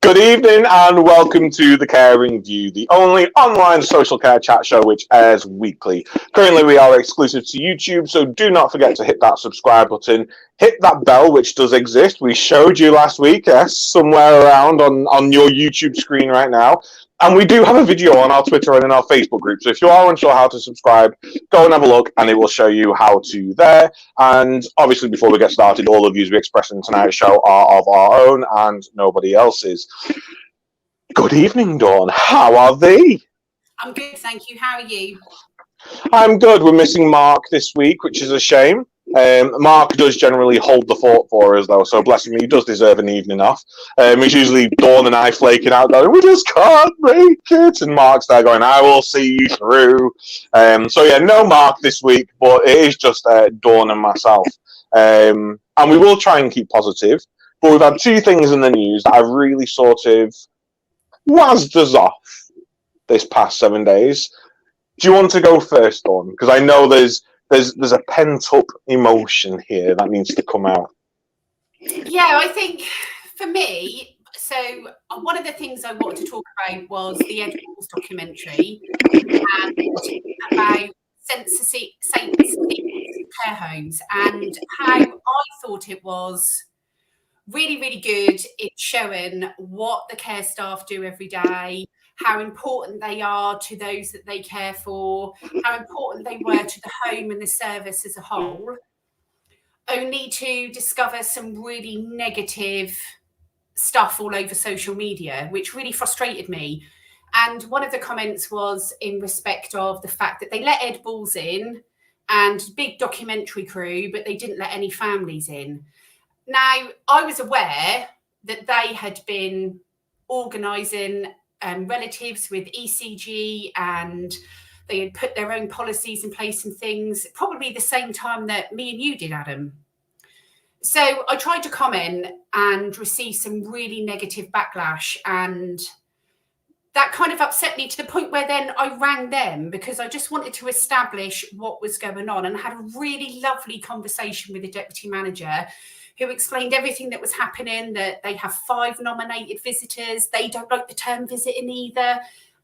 Good evening and welcome to The Caring View, the only online social care chat show which airs weekly. Currently we are exclusive to YouTube, so do not forget to hit that subscribe button, hit that bell which does exist. We showed you last week, yes, somewhere around on your YouTube screen right now. And we do have a video on our Twitter and in our Facebook group, so if you are unsure how to subscribe, go and have a look and it will show you how to there. And obviously before we get started, all the views we express in tonight's show are of our own and nobody else's. Good evening, Dawn. How are thee? I'm good, thank you. How are you? I'm good. We're missing Mark this week, which is a shame. Mark does generally hold the fort for us, though, so bless him, he does deserve an evening off. It's usually Dawn and I flaking out, going, we just can't make it, and Mark's there going, I will see you through. So yeah, no Mark this week, but it is just Dawn and myself. And we will try and keep positive, but we've had two things in the news that have really sort of wazzed us off this past 7 days. Do you want to go first, Dawn? Because I know there's a pent-up emotion here that needs to come out. Yeah, I think for me, so one of the things I wanted to talk about was the Ed Balls documentary and about sensitive care homes and how I thought it was really, really good in showing what the care staff do every day, how important they are to those that they care for, how important they were to the home and the service as a whole, only to discover some really negative stuff all over social media, which really frustrated me. And one of the comments was in respect of the fact that they let Ed Balls in and big documentary crew, but they didn't let any families in. Now, I was aware that they had been organising relatives with ECG and they had put their own policies in place and things, probably the same time that me and you did, Adam. So I tried to comment and receive some really negative backlash, and that kind of upset me to the point where then I rang them because I just wanted to establish what was going on, and had a really lovely conversation with the deputy manager who explained everything that was happening, that they have 5 nominated visitors. They don't like the term visiting either,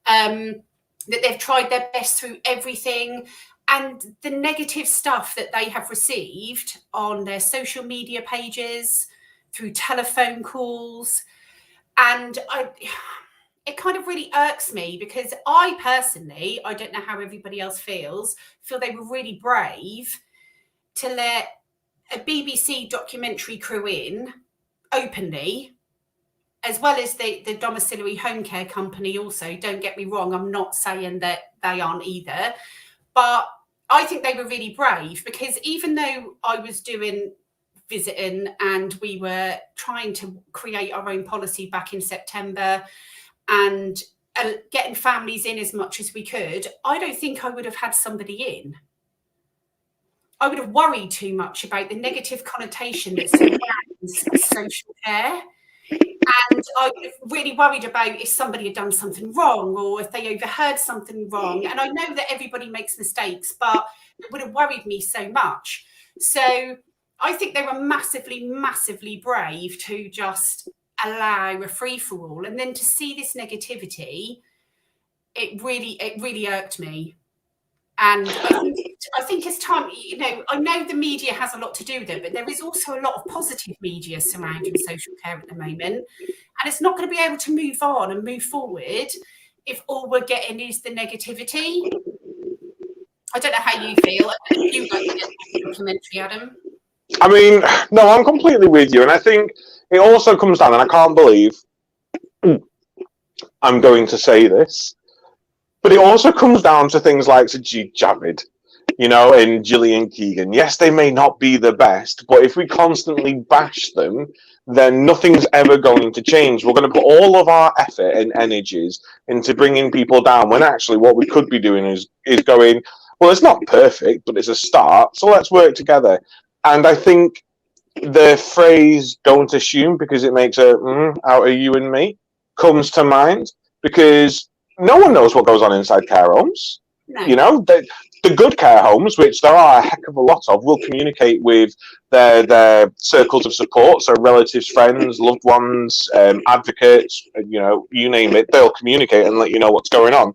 that they've tried their best through everything. And the negative stuff that they have received on their social media pages, through telephone calls. And it kind of really irks me because I personally, I don't know how everybody else feels, feel they were really brave to let a BBC documentary crew in openly, as well as the domiciliary home care company also. Don't get me wrong, I'm not saying that they aren't either, but I think they were really brave because even though I was doing visiting and we were trying to create our own policy back in September and getting families in as much as we could, I don't think I would have had somebody in. I would have worried too much about the negative connotation that surrounds social care. And I would have really worried about if somebody had done something wrong or if they overheard something wrong. And I know that everybody makes mistakes, but it would have worried me so much. So I think they were massively, massively brave to just allow a free-for-all. And then to see this negativity, it really irked me. And I think it's time, you know, I know the media has a lot to do with it, but there is also a lot of positive media surrounding social care at the moment. And it's not going to be able to move on and move forward if all we're getting is the negativity. I don't know how you feel. You like the documentary, Adam? I mean, no, I'm completely with you. And I think it also comes down, and I can't believe I'm going to say this, but it also comes down to things like Sajid Javid, you know, and Gillian Keegan. Yes, they may not be the best, but if we constantly bash them, then nothing's ever going to change. We're going to put all of our effort and energies into bringing people down when actually what we could be doing is going, well, it's not perfect, but it's a start, so let's work together. And I think the phrase "don't assume" because it makes a out of you and me comes to mind, because no one knows what goes on inside care homes. No. You know, The good care homes, which there are a heck of a lot of, will communicate with their circles of support, so relatives, friends, loved ones, advocates, you name it, they'll communicate and let you know what's going on.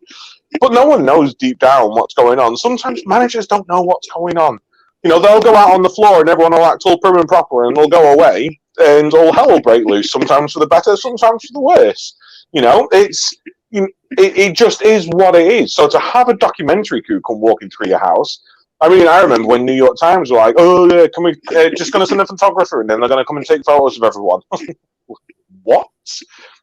But no one knows deep down what's going on. Sometimes managers don't know what's going on. They'll go out on the floor and everyone will act all prim and proper and they'll go away and all hell will break loose, sometimes for the better, sometimes for the worse. It just is what it is. So to have a documentary crew come walking through your house, I remember when New York Times were like, "Oh yeah, can we just going to send a photographer and then they're going to come and take photos of everyone?" What?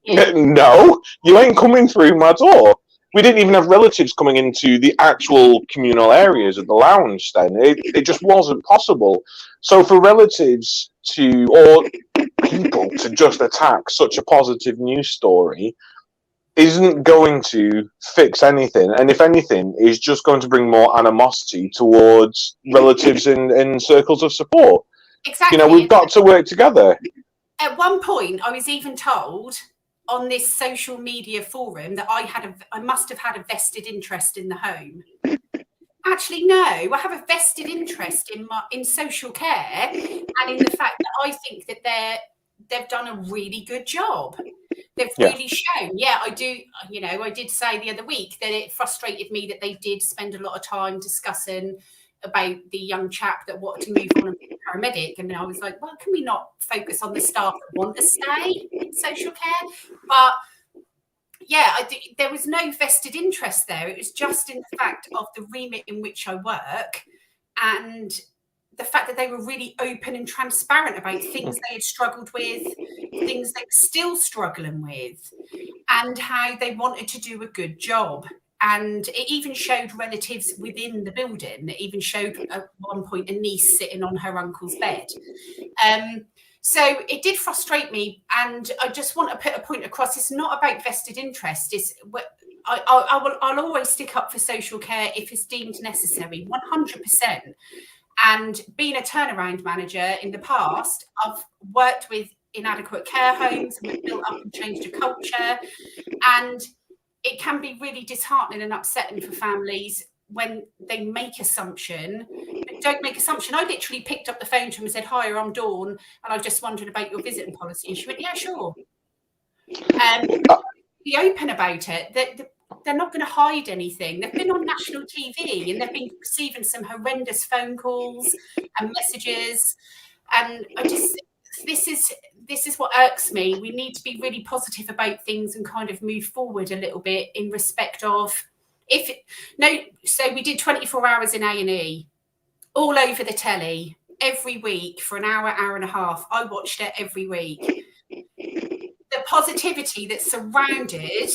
No, you ain't coming through my door. We didn't even have relatives coming into the actual communal areas of the lounge then. It just wasn't possible. So for relatives or people to just attack such a positive news story isn't going to fix anything. And if anything, is just going to bring more animosity towards relatives in circles of support. Exactly. We've got to work together. At one point, I was even told on this social media forum that I must have had a vested interest in the home. Actually, no, I have a vested interest in social care and in the fact that I think that they've done a really good job. They've really shown. Yeah, I do. I did say the other week that it frustrated me that they did spend a lot of time discussing about the young chap that wanted to move on and be a paramedic. And I was like, well, can we not focus on the staff that want to stay in social care? But yeah, there was no vested interest there. It was just in the fact of the remit in which I work and the fact that they were really open and transparent about things they had struggled with, things they were still struggling with, and how they wanted to do a good job. And it even showed relatives within the building. It even showed at one point a niece sitting on her uncle's bed. So it did frustrate me, and I just want to put a point across. It's not about vested interest. I'll always stick up for social care if it's deemed necessary, 100%. And being a turnaround manager in the past, I've worked with inadequate care homes, and we've built up and changed a culture. And it can be really disheartening and upsetting for families when they make assumption, but don't make assumption. I literally picked up the phone to him and said, "Hi, I'm Dawn, and I just wondered about your visiting policy." And she went, "Yeah, sure." Be open about it. They're not going to hide anything. They've been on national TV and they've been receiving some horrendous phone calls and messages. And this is what irks me. We need to be really positive about things and kind of move forward a little bit in respect of so we did 24 hours in A&E all over the telly every week for an hour and a half. I watched it every week. The positivity that surrounded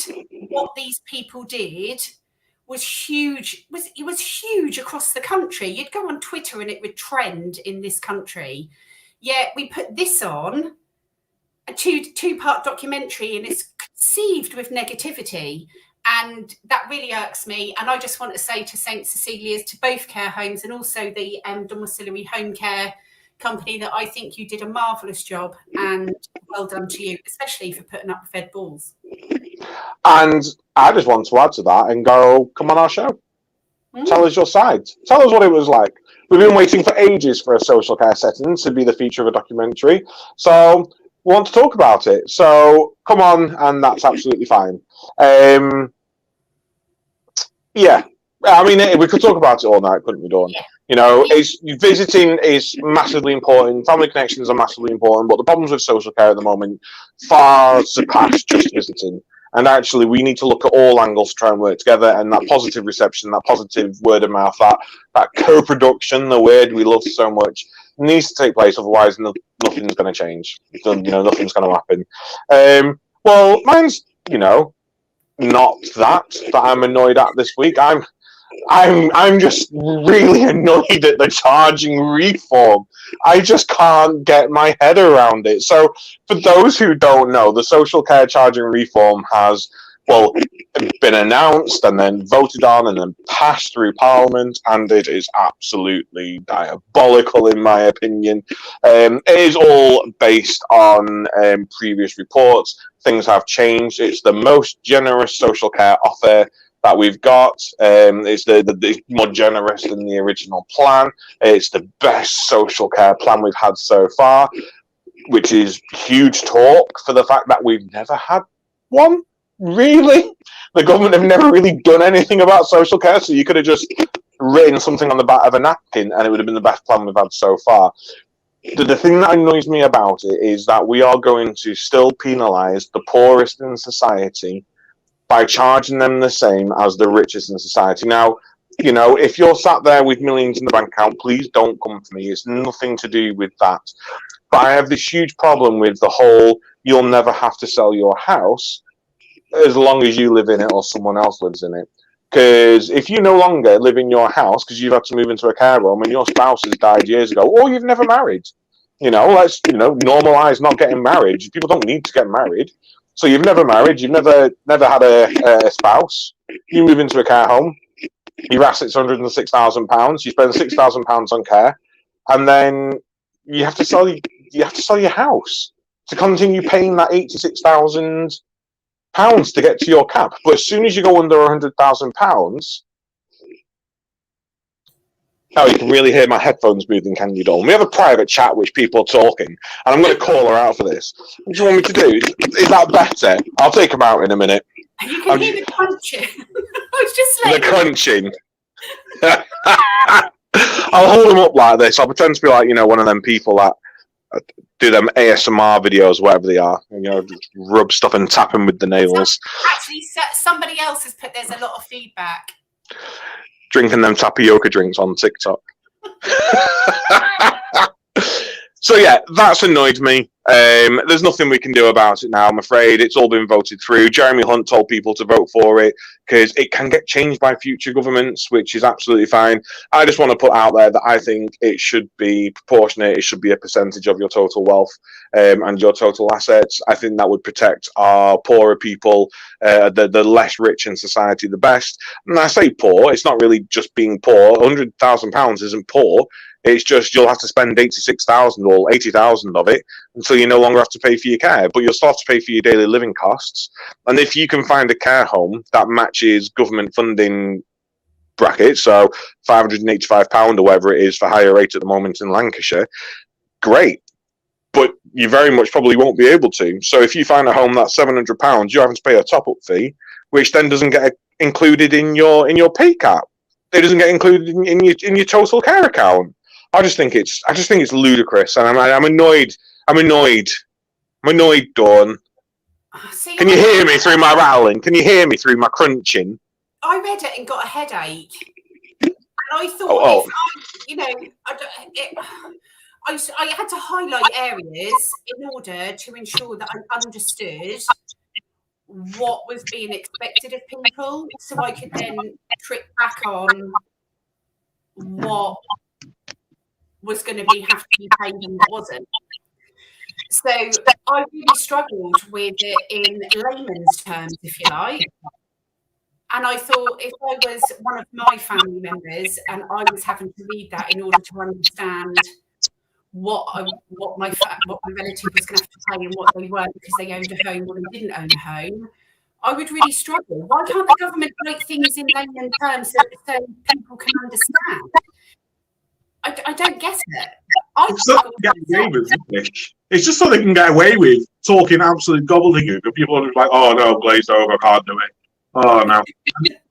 what these people did was huge. It was huge across the country. You'd go on Twitter and it would trend in this country. Yet we put this on, a two-part documentary, and it's conceived with negativity. And that really irks me. And I just want to say to St. Cecilia's, to both care homes and also the domiciliary home care company, that I think you did a marvellous job, and well done to you, especially for putting up with Ed Balls. And I just want to add to that and go, come on our show. Tell us your side. Tell us what it was like. We've been waiting for ages for a social care setting to be the feature of a documentary. So we want to talk about it. So come on, and that's absolutely fine. Yeah. I mean, we could talk about it all night, couldn't we, Dawn? Yeah. Visiting is massively important. Family connections are massively important, but the problems with social care at the moment far surpass just visiting. And actually, we need to look at all angles to try and work together. And that positive reception, that positive word of mouth, that co-production, the word we love so much, needs to take place. Otherwise, nothing's going to change. Nothing's going to happen. Well, mine's not that I'm annoyed at this week. I'm just really annoyed at the charging reform. I just can't get my head around it. So for those who don't know, the social care charging reform has, been announced and then voted on and then passed through Parliament, and it is absolutely diabolical in my opinion. It is all based on previous reports. Things have changed. It's the most generous social care offer that we've got. It's more generous than the original plan. It's the best social care plan we've had so far, which is huge talk for the fact that we've never had one, really. The government have never really done anything about social care, so you could have just written something on the back of a napkin and it would have been the best plan we've had so far. The thing that annoys me about it is that we are going to still penalise the poorest in society by charging them the same as the richest in society. Now, you know, if you're sat there with millions in the bank account, please don't come for me. It's nothing to do with that. But I have this huge problem with the whole, you'll never have to sell your house as long as you live in it or someone else lives in it. Because if you no longer live in your house because you've had to move into a care home and your spouse has died years ago, or you've never married, let's, normalise not getting married. People don't need to get married. So you've never married, you've never had a spouse, you move into a care home, your asset's £106,000, you spend £6,000 on care, and then you have to sell your house to continue paying that £86,000 to get to your cap. But as soon as you go under £100,000, oh, you can really hear my headphones moving, can you, Dawn? We have a private chat which people are talking, and I'm going to call her out for this. What do you want me to do? Is that better? I'll take them out in a minute. You can hear the crunching. I was just like... The crunching. I'll hold them up like this. I'll pretend to be like, one of them people that do them ASMR videos, whatever they are. Just rub stuff and tap them with the nails. Actually, somebody else has put, there's a lot of feedback. Drinking them tapioca drinks on TikTok. So yeah, that's annoyed me. There's nothing we can do about it now, I'm afraid. It's all been voted through. Jeremy Hunt told people to vote for it because it can get changed by future governments, which is absolutely fine. I just want to put out there that I think it should be proportionate. It should be a percentage of your total wealth and your total assets. I think that would protect our poorer people, the less rich in society, the best. And I say poor, it's not really just being poor. £100,000 isn't poor. It's just you'll have to spend 86,000 or 80,000 of it until you no longer have to pay for your care, but you'll still have to pay for your daily living costs. And if you can find a care home that matches government funding brackets, so £585 or whatever it is for higher rate at the moment in Lancashire, great. But you very much probably won't be able to. So if you find a home that's £700, you're having to pay a top-up fee, which then doesn't get included in your pay cap. It doesn't get included in your total care account. I just think it's ludicrous, and I'm annoyed. I'm annoyed, Dawn. See, can you hear me through my rattling? Can you hear me through my crunching? I read it and got a headache, and I thought, I had to highlight areas in order to ensure that I understood what was being expected of people, so I could then trick back on what was going to have to be paid and what wasn't. So I really struggled with it in layman's terms, if you like. And I thought if I was one of my family members and I was having to read that in order to understand what my relative was going to have to pay and what they weren't because they owned a home or they didn't own a home, I would really struggle. Why can't the government write things in layman terms so people can understand? I don't get it. It's just so they can get away with talking absolute gobbledygook, and people are just like, "Oh no, glazed over, can't do it." Oh no.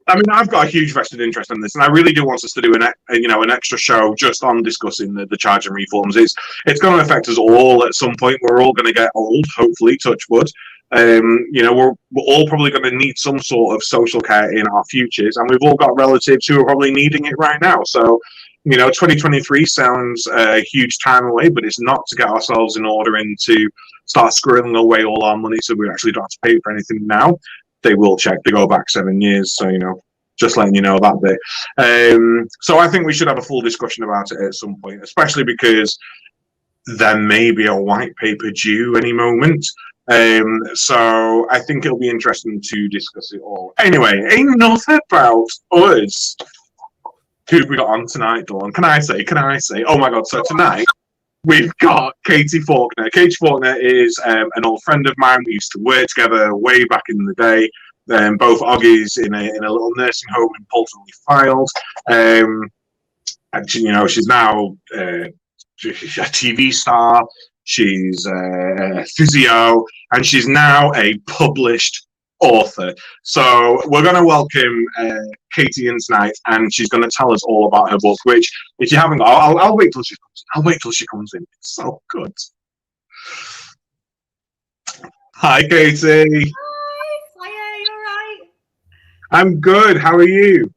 I mean, I've got a huge vested interest in this, and I really do want us to do an extra show just on discussing the charging reforms. It's going to affect us all at some point. We're all going to get old, hopefully, touch wood. We're all probably going to need some sort of social care in our futures, and we've all got relatives who are probably needing it right now. So, 2023 sounds a huge time away, but it's not to get ourselves in order and to start squirreling away all our money so we actually don't have to pay for anything now. They will check. They go back 7 years, so just letting you know that bit. So I think we should have a full discussion about it at some point, especially because there may be a white paper due any moment. So I think it'll be interesting to discuss it all. Anyway, enough about us. Who have we got on tonight, Dawn? Can I say? Oh my God! So tonight we've got Katie Faulkner. Katie Faulkner is an old friend of mine. We used to work together way back in the day. both Oggy's in a little nursing home in Polton Files. And she's now she's a TV star. She's a physio, and she's now a published author. So we're going to welcome Katie in tonight, and she's going to tell us all about her book. Which, if you haven't got, I'll wait till she comes. I'll wait till she comes in. It's so good. Hi, Katie. Hi, you all right? I'm good. How are you?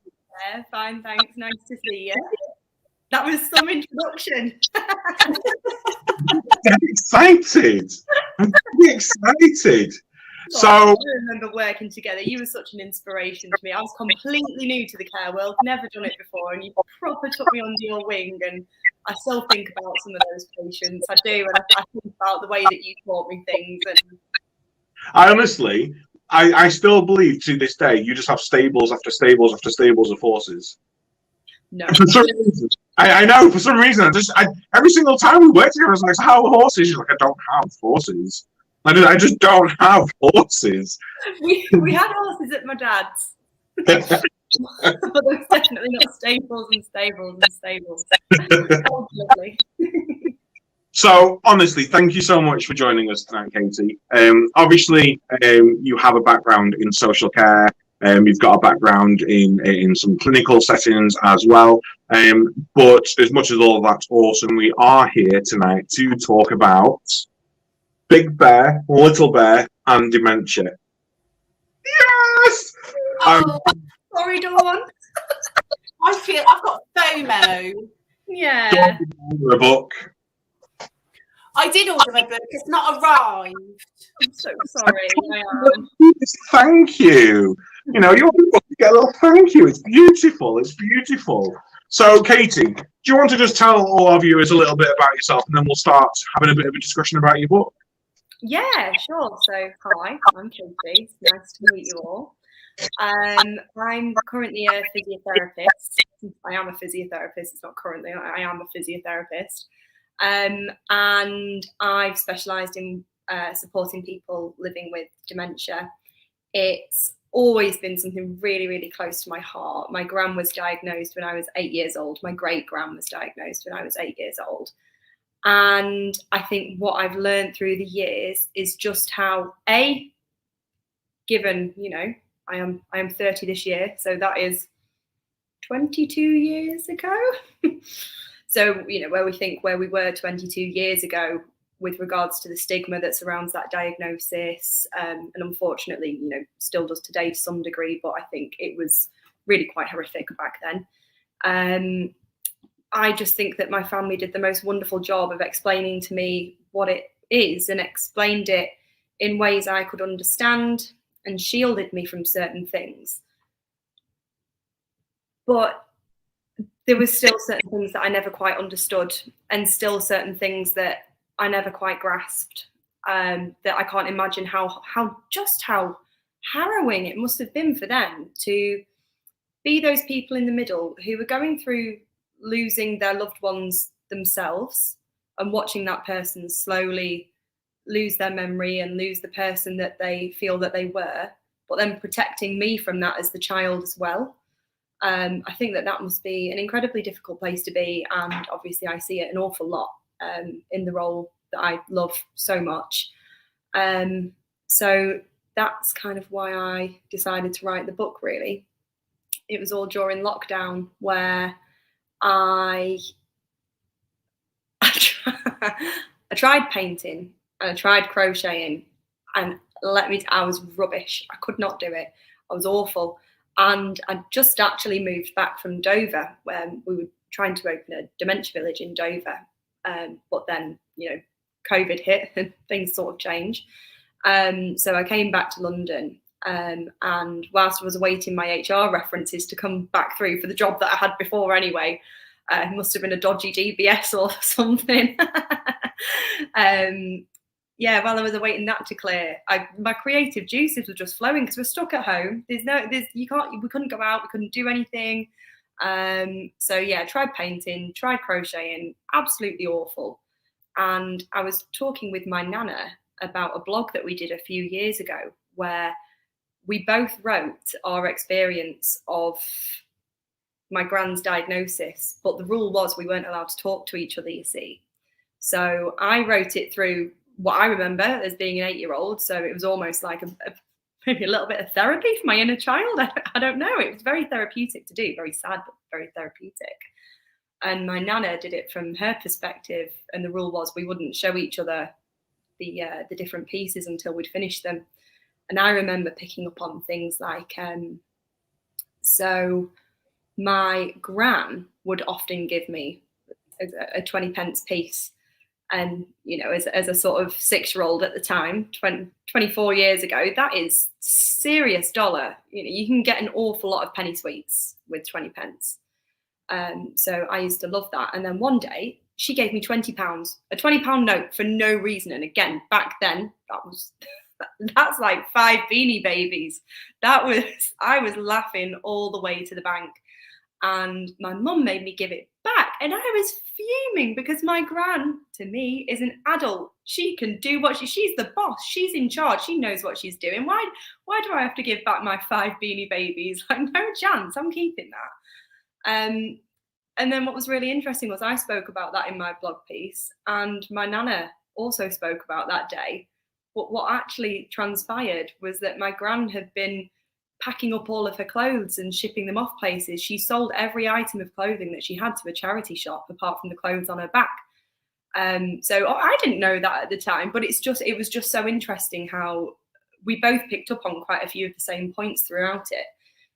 Yeah, fine, thanks. Nice to see you. That was some introduction. I'm excited. I'm really excited. So I remember working together. You were such an inspiration to me. I was completely new to the care world, never done it before, and you proper took me under your wing. And I still think about some of those patients. I do, and I think about the way that you taught me things. And I honestly, I still believe to this day you just have stables after stables after stables of horses. no, For some reason, I know for some reason every single time we work together, I was like, so "How are horses?" She's like, "I don't have horses. I just don't have horses." we had horses at my dad's, but there was definitely not stables and stables and stables. That was lovely. So, honestly, thank you so much for joining us tonight, Katie. Obviously, you have a background in social care. You've got a background in some clinical settings as well. But as much as all of that's awesome, we are here tonight to talk about Big Bear, Little Bear, and dementia. Yes! Sorry, Dawn. I've got FOMO. Yeah. A book. I did order a book. It's not arrived. I'm so sorry. I am. Thank you. You get a little thank you. It's beautiful. It's beautiful. So, Katie, do you want to just tell all our viewers a little bit about yourself, and then we'll start having a bit of a discussion about your book? Yeah, sure. So, hi, I'm Katie. It's nice to meet you all. I'm currently a physiotherapist. I am a physiotherapist. It's not currently. I am a physiotherapist. And I've specialised in supporting people living with dementia. It's always been something really, really close to my heart. My gran was diagnosed when I was 8 years old. My great-gran was diagnosed when I was 8 years old. And I think what I've learned through the years is just how, given, I am 30 this year, so that is 22 years ago. So, where we were 22 years ago with regards to the stigma that surrounds that diagnosis, and unfortunately, still does today to some degree, but I think it was really quite horrific back then. I just think that my family did the most wonderful job of explaining to me what it is, and explained it in ways I could understand, and shielded me from certain things. But there was still certain things that I never quite understood, and still certain things that I never quite grasped, that I can't imagine how harrowing it must have been for them to be those people in the middle who were going through losing their loved ones themselves, and watching that person slowly lose their memory and lose the person that they feel that they were, but then protecting me from that as the child as well. I think that must be an incredibly difficult place to be, and obviously I see it an awful lot in the role that I love so much. So that's kind of why I decided to write the book, really. It was all during lockdown where I tried painting and I tried crocheting, and I was rubbish. I could not do it. I was awful. And I just actually moved back from Dover, where we were trying to open a dementia village in Dover. But then, COVID hit and things sort of changed. So I came back to London. And whilst I was awaiting my HR references to come back through for the job that I had before anyway, it must have been a dodgy DBS or something. While I was awaiting that to clear, my creative juices were just flowing because we're stuck at home. We couldn't go out, we couldn't do anything. Tried painting, tried crocheting, absolutely awful. And I was talking with my nana about a blog that we did a few years ago where we both wrote our experience of my grand's diagnosis, but the rule was we weren't allowed to talk to each other, you see. So I wrote it through what I remember as being an 8-year-old. So it was almost like maybe a little bit of therapy for my inner child. I don't know. It was very therapeutic to do, very sad, but very therapeutic. And my nana did it from her perspective. And the rule was we wouldn't show each other the different pieces until we'd finished them. And I remember picking up on things like, so my gran would often give me a 20 pence piece. And, you know, as a sort of 6-year-old at the time, 24 years ago, that is serious dollar. You know, you can get an awful lot of penny sweets with 20 pence. So I used to love that. And then one day she gave me £20, a £20 note for no reason. And again, back then, that's like 5 Beanie Babies. I was laughing all the way to the bank. And my mum made me give it back. And I was fuming because my gran, to me, is an adult. She can do what she's the boss. She's in charge. She knows what she's doing. Why do I have to give back my 5 Beanie Babies? Like, no chance. I'm keeping that. And then what was really interesting was I spoke about that in my blog piece. And my nana also spoke about that day. But what actually transpired was that my gran had been packing up all of her clothes and shipping them off places. She sold every item of clothing that she had to a charity shop, apart from the clothes on her back. So I didn't know that at the time, but it was just so interesting how we both picked up on quite a few of the same points throughout it.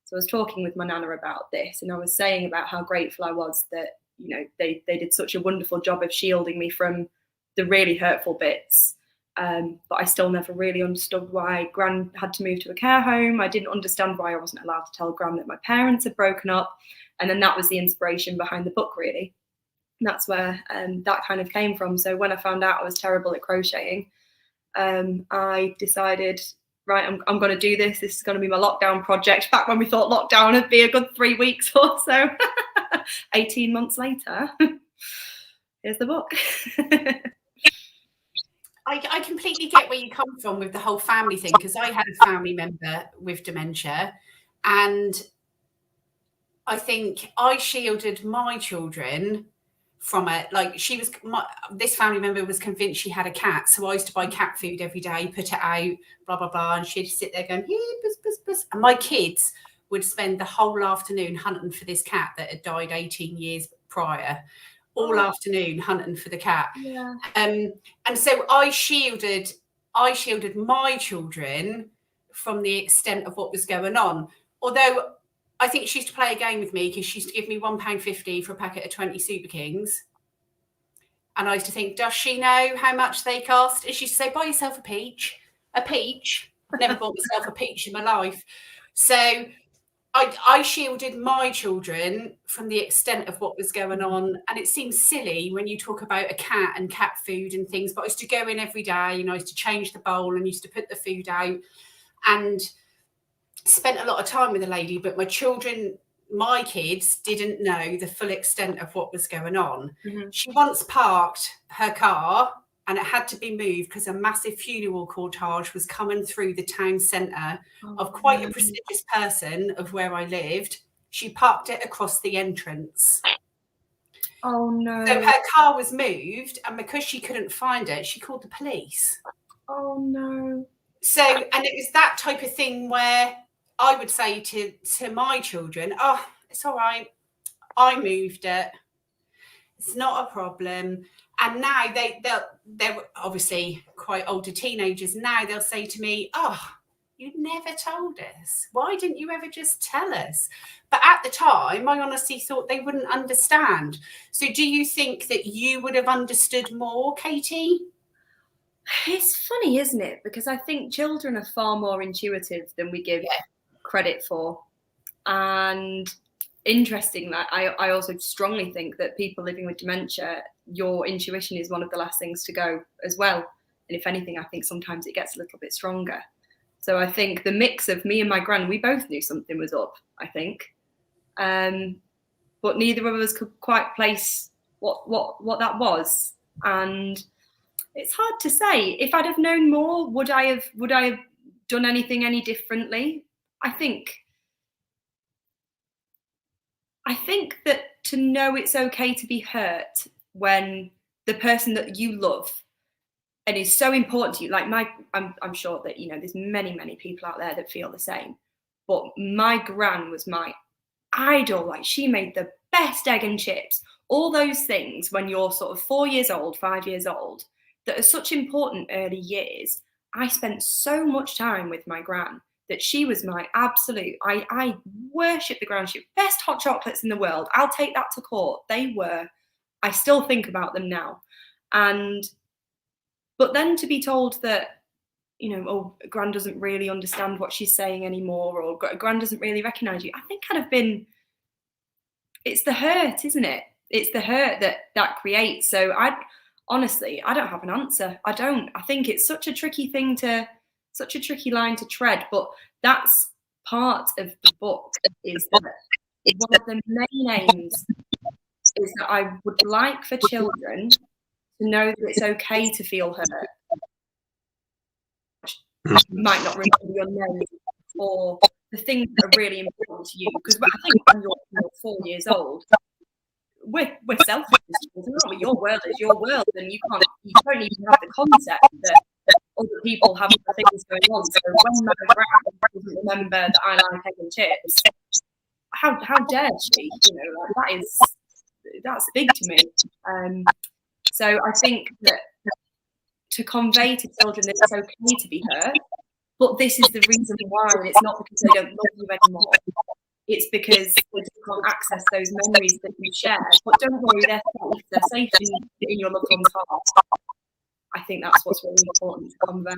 So I was talking with my nana about this, and I was saying about how grateful I was that, you know, they did such a wonderful job of shielding me from the really hurtful bits. But I still never really understood why Gran had to move to a care home. I didn't understand why I wasn't allowed to tell Gran that my parents had broken up. And then that was the inspiration behind the book, really. And that's where that kind of came from. So when I found out I was terrible at crocheting, I decided, right, I'm going to do this. This is going to be my lockdown project. Back when we thought lockdown would be a good 3 weeks or so. 18 months later, here's the book. I completely get where you come from with the whole family thing, because I had a family member with dementia, and I think I shielded my children from it. Like, this family member was convinced she had a cat, so I used to buy cat food every day, put it out, blah blah blah, and she'd sit there going, yeah, buzz buzz buzz, and my kids would spend the whole afternoon hunting for this cat that had died 18 years prior. All afternoon hunting for the cat. Yeah. And so I shielded my children from the extent of what was going on. Although I think she used to play a game with me, because she used to give me £1.50 for a packet of 20 Super Kings. And I used to think, does she know how much they cost? And she used to say, buy yourself a peach. A peach. I've never bought myself a peach in my life. So I shielded my children from the extent of what was going on. And it seems silly when you talk about a cat and cat food and things, but I used to go in every day, and I used to change the bowl and used to put the food out, and spent a lot of time with the lady. But my kids didn't know the full extent of what was going on. Mm-hmm. She once parked her car, and it had to be moved because a massive funeral cortege was coming through the town centre of quite a prestigious person of where I lived. She parked it across the entrance. Oh, no. So her car was moved, and because she couldn't find it, she called the police. Oh, no. So, and it was that type of thing where I would say to my children, oh, it's all right. I moved it. It's not a problem. And now they're obviously quite older teenagers. Now they'll say to me, oh, you never told us. Why didn't you ever just tell us? But at the time, I honestly thought they wouldn't understand. So do you think that you would have understood more, Katie? It's funny, isn't it? Because I think children are far more intuitive than we give credit for. And interesting that I also strongly think that people living with dementia, your intuition is one of the last things to go as well. And if anything, I think sometimes it gets a little bit stronger. So I think the mix of me and my gran, we both knew something was up, I think. But neither of us could quite place what that was. And it's hard to say. If I'd have known more, would I have done anything any differently. I think that to know it's okay to be hurt when the person that you love and is so important to you, like I'm sure that, you know, there's many people out there that feel the same, but my gran was my idol. Like, she made the best egg and chips, all those things when you're sort of 4 years old, 5 years old, that are such important early years. I spent so much time with my gran that she was my absolute, I worship the gran. She had best hot chocolates in the world. I'll take that to court. They were, I still think about them now. But then to be told that, you know, oh, gran doesn't really understand what she's saying anymore, or gran doesn't really recognize you, I think I'd have been, it's the hurt, isn't it? It's the hurt that creates. So honestly, I don't have an answer. I don't. I think it's such a tricky line to tread, but that's part of the book, is that one of the main aims is that I would like for children to know that it's okay to feel hurt. Might not remember your name or the things that are really important to you, because I think when you're 4 years old, we're selfish as children, aren't we? Your world is your world, and you don't even have the concept that other people have other things going on. So when my gran doesn't remember that I like egg and chips, how dare she? You know, like, that's big to me. So I think that to convey to children that it's okay to be hurt, but this is the reason why, and it's not because they don't love you anymore. It's because they just can't access those memories that you share. But don't worry, they're safe. They're safe in your loved one's heart. I think that's what's really important to convey.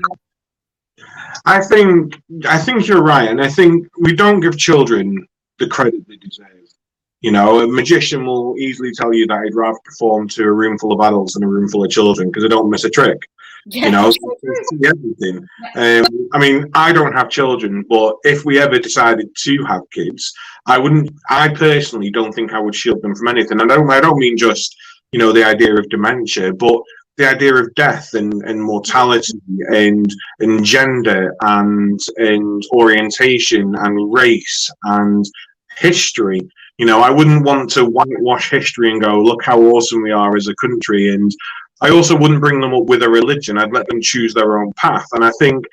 I think you're right, and I think we don't give children the credit they deserve. You know, a magician will easily tell you that he'd rather perform to a room full of adults than a room full of children because they don't miss a trick. Yeah, you know, see everything. I mean, I don't have children, but if we ever decided to have kids, I personally don't think I would shield them from anything. I don't mean just, you know, the idea of dementia, but the idea of death and mortality and gender and orientation and race and history. You know, I wouldn't want to whitewash history and go, look how awesome we are as a country. And I also wouldn't bring them up with a religion. I'd let them choose their own path. And I think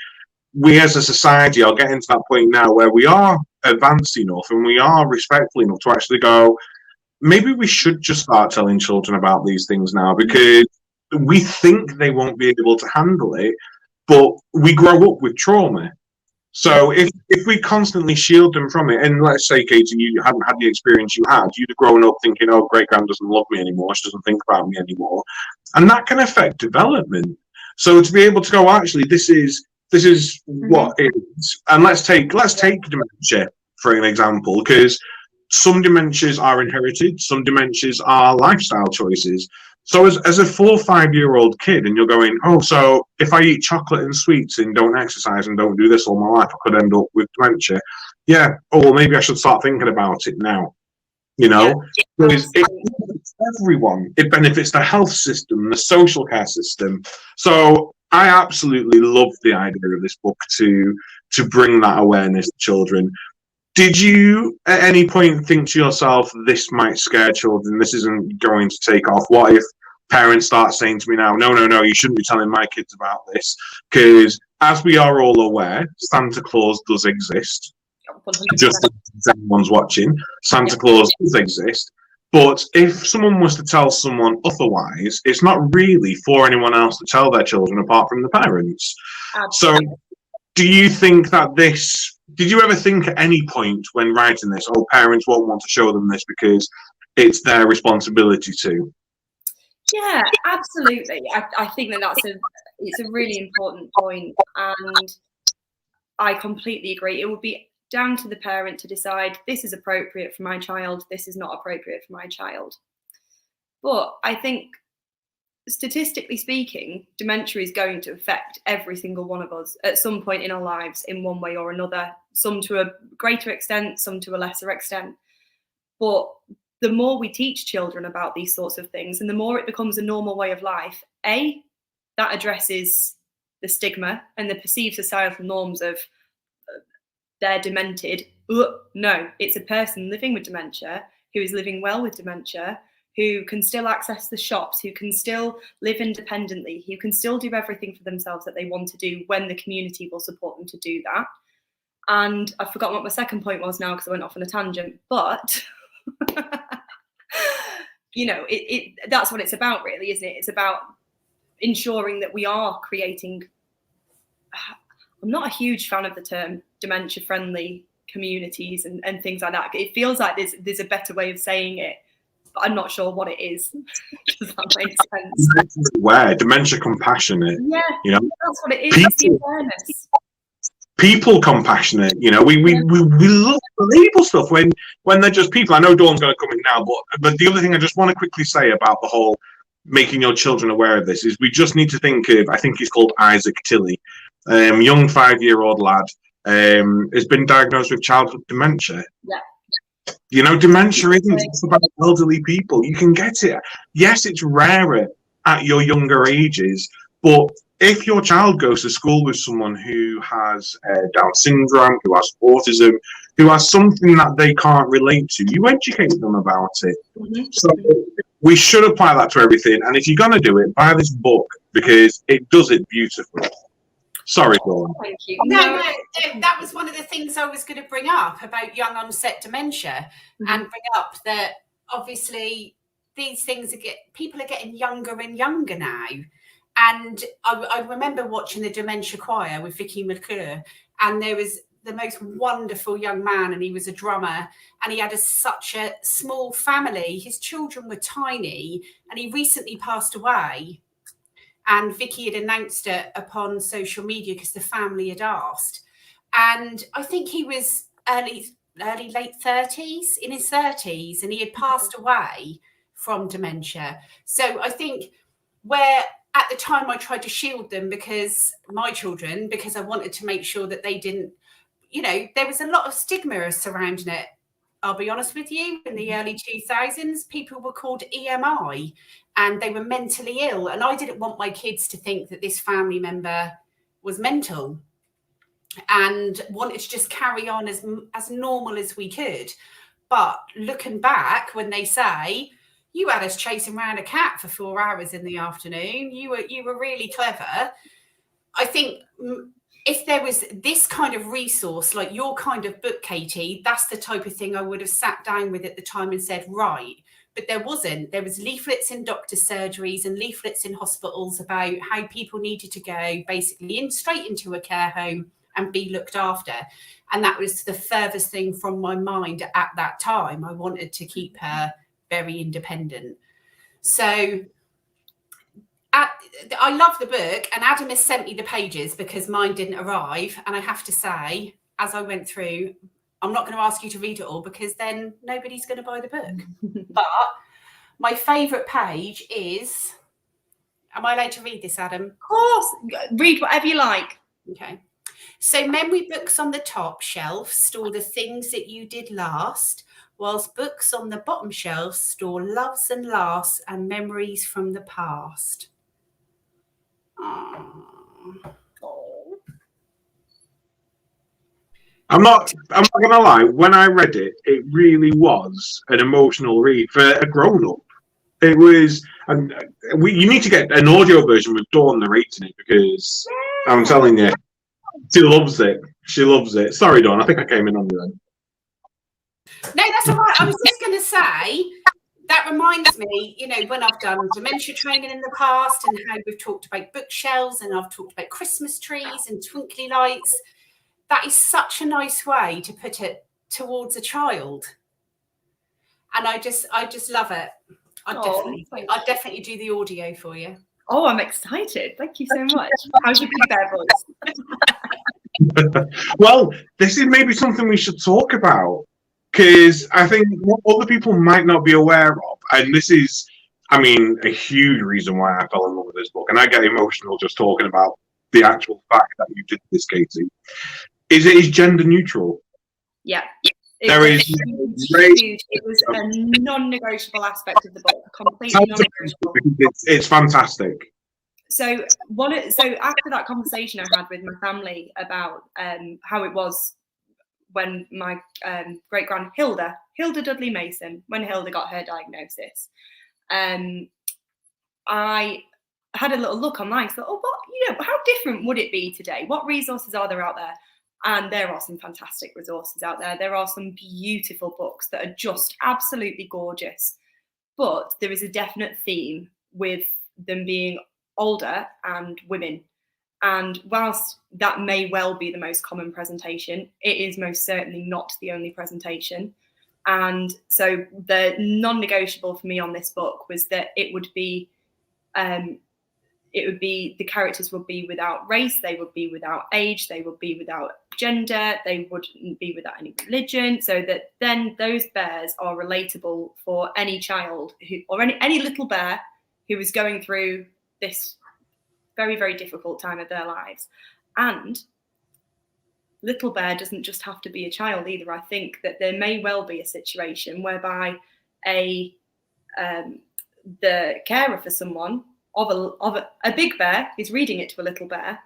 we as a society are getting to that point now where we are advanced enough and we are respectful enough to actually go, maybe we should just start telling children about these things now, because we think they won't be able to handle it, but we grow up with trauma. So if we constantly shield them from it, and let's say, Katie, you hadn't had the experience you had, you'd have grown up thinking, oh, great-grand doesn't love me anymore, she doesn't think about me anymore. And that can affect development. So to be able to go, actually, this is what it is. And let's take dementia for an example, because some dementias are inherited, some dementias are lifestyle choices. So as a 4 or 5 year old kid, and you're going, oh, so if I eat chocolate and sweets and don't exercise and don't do this all my life, I could end up with dementia. Yeah. Oh, well, maybe I should start thinking about it now. You know, because it benefits everyone. It benefits the health system, the social care system. So I absolutely love the idea of this book to bring that awareness to children. Did you at any point think to yourself, this might scare children, this isn't going to take off? What if parents start saying to me now, no, you shouldn't be telling my kids about this? Because as we are all aware, Santa Claus does exist. 100%. Just as anyone's watching, Santa Claus does exist. But if someone was to tell someone otherwise, it's not really for anyone else to tell their children apart from the parents. Absolutely. So do you think that did you ever think at any point when writing this, oh, parents won't want to show them this because it's their responsibility to? Yeah, absolutely. I think it's a really important point, and I completely agree. It would be down to the parent to decide, this is appropriate for my child, this is not appropriate for my child. But I think, statistically speaking, dementia is going to affect every single one of us at some point in our lives in one way or another, some to a greater extent, some to a lesser extent. But the more we teach children about these sorts of things and the more it becomes a normal way of life, that addresses the stigma and the perceived societal norms of they're demented. No, it's a person living with dementia who is living well with dementia, who can still access the shops, who can still live independently, who can still do everything for themselves that they want to do when the community will support them to do that. And I've forgotten what my second point was now because I went off on a tangent, but you know, that's what it's about really, isn't it? It's about ensuring that we are creating, I'm not a huge fan of the term dementia friendly communities and things like that. It feels like there's a better way of saying it, but I'm not sure what it is. Does that make sense? Where dementia compassionate, yeah, you know, that's what it is. It's the awareness. People compassionate, you know. We love to label stuff when they're just people. I know Dawn's going to come in now, but the other thing I just want to quickly say about the whole making your children aware of this is we just need to think of, I think he's called Isaac Tilley, young 5-year-old lad, has been diagnosed with childhood dementia. Yeah. You know, dementia isn't just about elderly people. You can get it. Yes, it's rarer at your younger ages, but if your child goes to school with someone who has Down syndrome, who has autism, who has something that they can't relate to, you educate them about it. Mm-hmm. So we should apply that to everything. And if you're going to do it, buy this book because it does it beautifully. Sorry, Dawn. Thank you. No, that was one of the things I was going to bring up about young onset dementia, and bring up that obviously these things people are getting younger and younger now. And I remember watching the Dementia Choir with Vicky McClure, and there was the most wonderful young man, and he was a drummer, and he had such a small family. His children were tiny, and he recently passed away. And Vicky had announced it upon social media because the family had asked. And I think he was late 30s, in his 30s, and he had passed away from dementia. So I think where at the time I tried to shield them because I wanted to make sure that they didn't, you know, there was a lot of stigma surrounding it. I'll be honest with you, in the early 2000s, people were called EMI and they were mentally ill. And I didn't want my kids to think that this family member was mental, and wanted to just carry on as normal as we could. But looking back, when they say, you had us chasing around a cat for 4 hours in the afternoon, you were really clever. I think if there was this kind of resource, like your kind of book, Katie, that's the type of thing I would have sat down with at the time and said, right. But there wasn't. There was leaflets in doctor surgeries and leaflets in hospitals about how people needed to go basically straight into a care home and be looked after. And that was the furthest thing from my mind at that time. I wanted to keep her very independent. So I love the book, and Adam has sent me the pages because mine didn't arrive. And I have to say, as I went through, I'm not going to ask you to read it all because then nobody's going to buy the book. But my favourite page is, am I allowed to read this, Adam? Of course. Read whatever you like. Okay. So memory books on the top shelf store the things that you did last, whilst books on the bottom shelf store loves and laughs and memories from the past. Oh. I'm not gonna lie, when I read it, it really was an emotional read for a grown-up. It was, and you need to get an audio version with Dawn narrating it because I'm telling you, she loves it. She loves it. Sorry, Dawn, I think I came in on you then. No, that's all right. I was just going to say, that reminds me, you know, when I've done dementia training in the past and how we've talked about bookshelves and I've talked about Christmas trees and twinkly lights, that is such a nice way to put it towards a child. And I just love it. I'd definitely do the audio for you. Oh, I'm excited. Thank you so much. How's your big bear voice? Well, this is maybe something we should talk about, because I think what other people might not be aware of, and this is, I mean, a huge reason why I fell in love with this book, and I get emotional just talking about the actual fact that you did this, Katie, is it is gender neutral. Yeah. There is huge. It was a non-negotiable aspect of the book, completely non-negotiable. It's fantastic. so after that conversation I had with my family about how it was when my great grand Hilda Dudley Mason, when Hilda got her diagnosis, I had a little look online. So, how different would it be today? What resources are there out there? And there are some fantastic resources out there. There are some beautiful books that are just absolutely gorgeous. But there is a definite theme with them being older and women. And whilst that may well be the most common presentation, it is most certainly not the only presentation. And so the non-negotiable for me on this book was that it would be the characters would be without race, they would be without age, they would be without gender, they wouldn't be without any religion, so that then those bears are relatable for any child who, or any little bear who is going through this very, very difficult time of their lives. And little bear doesn't just have to be a child either. I think that there may well be a situation whereby the carer for someone of a big bear is reading it to a little bear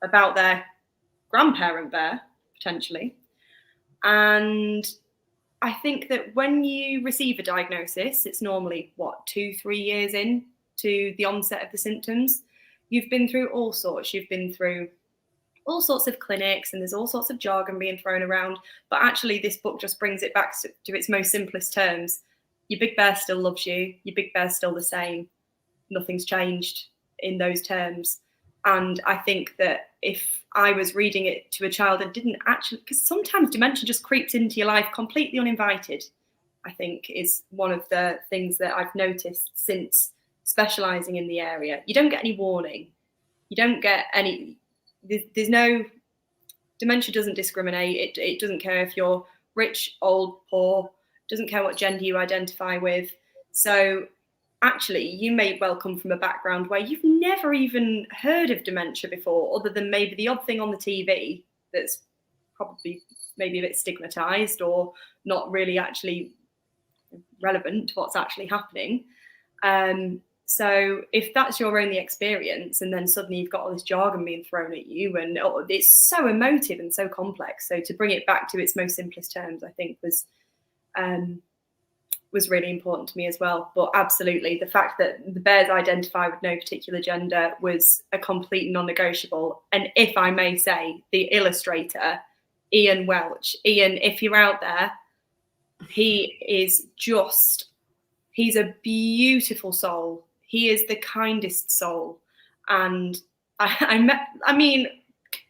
about their grandparent bear, potentially. And I think that when you receive a diagnosis, it's normally, 2-3 years in to the onset of the symptoms. You've been through all sorts. You've been through all sorts of clinics and there's all sorts of jargon being thrown around. But actually, this book just brings it back to its most simplest terms. Your big bear still loves you. Your big bear's still the same. Nothing's changed in those terms. And I think that if I was reading it to a child and didn't actually, because sometimes dementia just creeps into your life completely uninvited, I think is one of the things that I've noticed since specialising in the area. You don't get any warning. You don't get any, there's no, dementia doesn't discriminate. It doesn't care if you're rich, old, poor, doesn't care what gender you identify with. So actually, you may well come from a background where you've never even heard of dementia before, other than maybe the odd thing on the TV that's probably maybe a bit stigmatized or not really actually relevant to what's actually happening. So if that's your only experience and then suddenly you've got all this jargon being thrown at you and it's so emotive and so complex. So to bring it back to its most simplest terms, I think was really important to me as well. But absolutely, the fact that the bears identify with no particular gender was a complete non-negotiable. And if I may say, the illustrator, Ian Welch. Ian, if you're out there, he's a beautiful soul. He is the kindest soul. And I mean,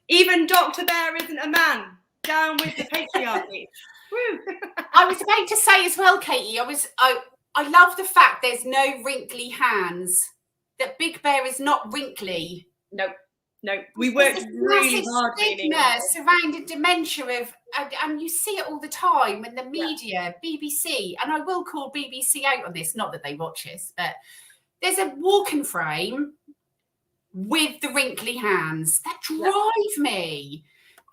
even Dr. Bear isn't a man. Down with the patriarchy. Woo. I was about to say as well, Katie, I love the fact there's no wrinkly hands. That Big Bear is not wrinkly. No. We worked really hard. Stigma surrounding dementia and you see it all the time in the media, BBC, and I will call BBC out on this, not that they watch this, but there's a walking frame with the wrinkly hands that drive me.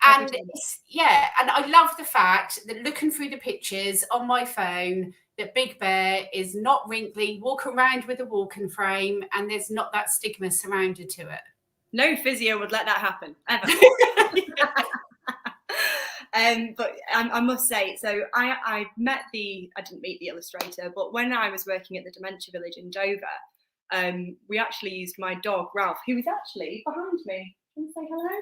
And and I love the fact that looking through the pictures on my phone, that Big Bear is not wrinkly, walk around with a walking frame, and there's not that stigma surrounded to it. No physio would let that happen, ever. But I must say, so I didn't meet the illustrator, but when I was working at the Dementia Village in Dover, we actually used my dog, Ralph, who was actually behind me. Can you say hello? Hi.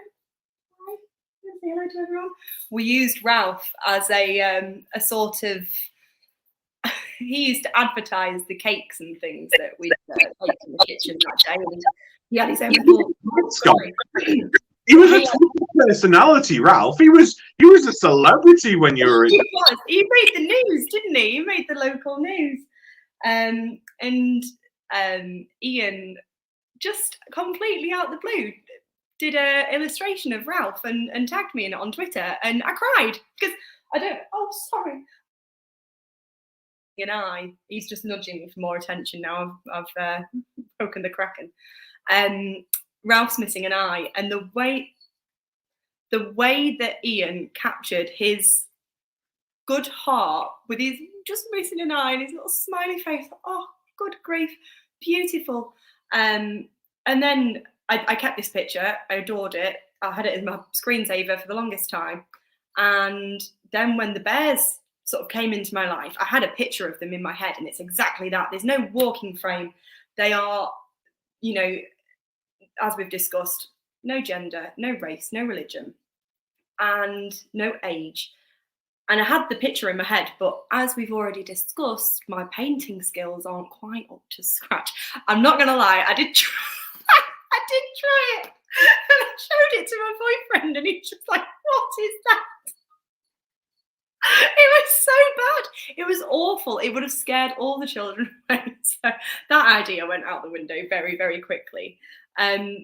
Say hello to everyone. We used Ralph as a sort of. He used to advertise the cakes and things that we baked in the kitchen that day, and he had his own little. He was a personality, Ralph. He was a celebrity when you were. He was. He made the news, didn't he? He made the local news, and Ian just completely out the blue did a illustration of Ralph and tagged me in it on Twitter, and I cried because I don't. Oh, sorry. And he's just nudging me for more attention now. I've broken the kraken. Ralph's missing an eye, and the way that Ian captured his good heart with his just missing an eye and his little smiley face. Oh, good grief, beautiful. And And then I kept this picture. I adored it. I had it as my screensaver for the longest time. And then when the bears sort of came into my life, I had a picture of them in my head, and it's exactly that. There's no walking frame. They are, you know, as we've discussed, no gender, no race, no religion, and no age. And I had the picture in my head, but as we've already discussed, my painting skills aren't quite up to scratch. I'm not going to lie, I did try. I did try it. And I showed it to my boyfriend, and he was just like, what is that? It was so bad. It was awful. It would have scared all the children away. So that idea went out the window very, very quickly.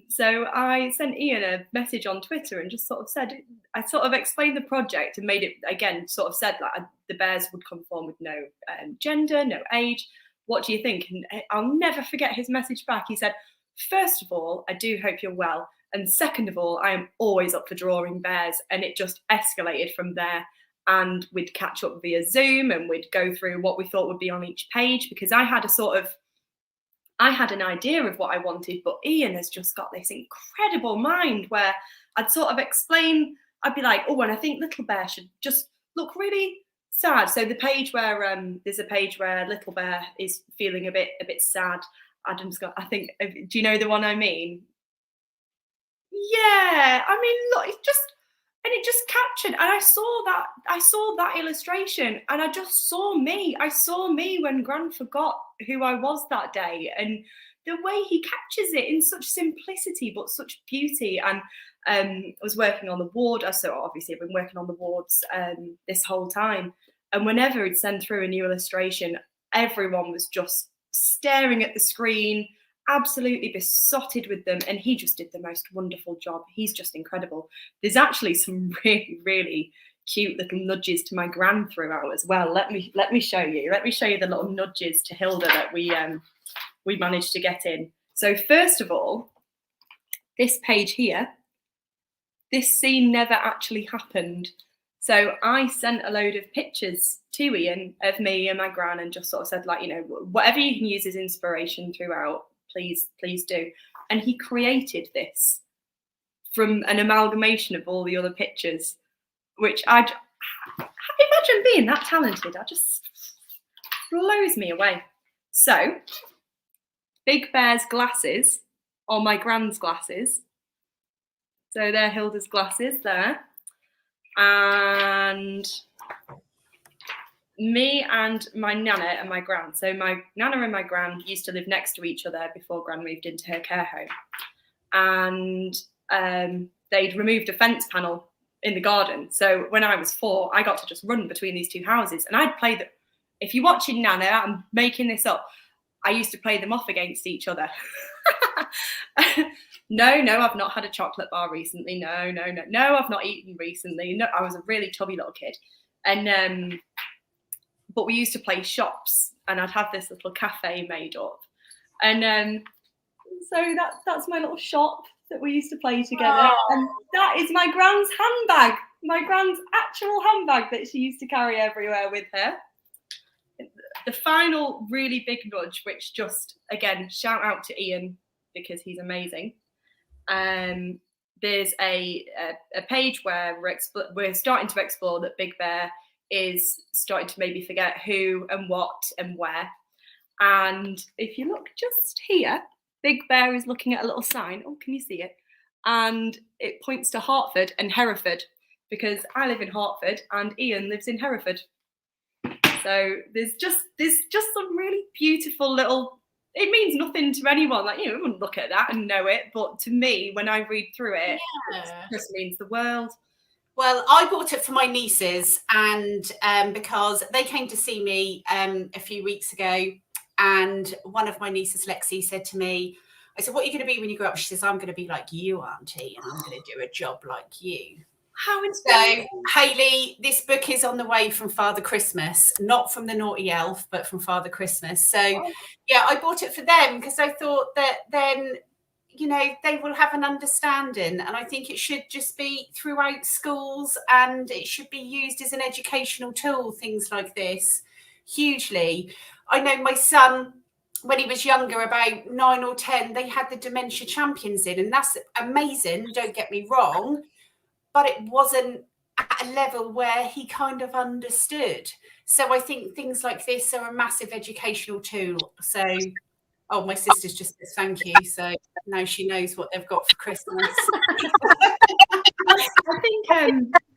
So I sent Ian a message on Twitter and just sort of said, I sort of explained the project and made it, again, sort of said that the bears would conform with no gender, no age. What do you think? And I'll never forget his message back. He said, first of all, I do hope you're well. And second of all, I am always up for drawing bears. And it just escalated from there. And we'd catch up via Zoom and we'd go through what we thought would be on each page, because I had an idea of what I wanted, but Ian has just got this incredible mind where I'd sort of explain, I'd be like, oh, and I think Little Bear should just look really sad. So the page where there's a page where Little Bear is feeling a bit sad. Adam's got, I think, do you know the one I mean? Yeah, I mean, look, it just captured, and I saw that illustration, and I just saw me. I saw me when Gran forgot who I was that day, and the way he captures it in such simplicity but such beauty. And I was working on the ward, so obviously I've been working on the wards this whole time, and whenever he'd send through a new illustration, everyone was just staring at the screen, absolutely besotted with them, and he just did the most wonderful job. He's just incredible. There's actually some really, really cute little nudges to my Gran throughout as well. Let me show you. Let me show you the little nudges to Hilda that we managed to get in. So first of all, this page here, this scene never actually happened. So I sent a load of pictures to Ian of me and my Gran and just sort of said, like, you know, whatever you can use as inspiration throughout, please do. And he created this from an amalgamation of all the other pictures, which I imagine being that talented. That just blows me away. So Big Bear's glasses are my Gran's glasses. So they're Hilda's glasses there. And me and my Nana and my Gran. So my Nana and my Gran used to live next to each other before Gran moved into her care home. And they'd removed a fence panel in the garden. So when I was 4, I got to just run between these two houses. And I'd play if you're watching Nana, I'm making this up, I used to play them off against each other. No, I've not had a chocolate bar recently. No, I've not eaten recently. No, I was a really chubby little kid. And but we used to play shops, and I'd have this little cafe made up. And so that's my little shop that we used to play together. Oh. And that is my Gran's handbag, my Gran's actual handbag that she used to carry everywhere with her. The final really big nudge, which just, again, shout out to Ian because he's amazing. There's a page where we're starting to explore that Big Bear is starting to maybe forget who and what and where. And if you look just here, Big Bear is looking at a little sign. Oh, can you see it? And it points to Hertford and Hereford, because I live in Hertford and Ian lives in Hereford. So there's just some really beautiful little, it means nothing to anyone. Like, you know, I wouldn't look at that and know it. But to me, when I read through it, it just means the world. Well, I bought it for my nieces, and because they came to see me a few weeks ago, and one of my nieces, Lexi, said to me, I said, what are you going to be when you grow up? She says, I'm going to be like you, Auntie, and I'm going to do a job like you. How inspiring. So, Hayley, this book is on the way from Father Christmas, not from the Naughty Elf, but from Father Christmas. So, yeah, I bought it for them because I thought that then, you know, they will have an understanding. And I think it should just be throughout schools, and it should be used as an educational tool, things like this, hugely. I know my son when he was younger, about 9 or 10, they had the dementia champions in, and that's amazing, don't get me wrong, but it wasn't at a level where he kind of understood. So I think things like this are a massive educational tool. So, oh, my sister's just says thank you, so now she knows what they've got for Christmas.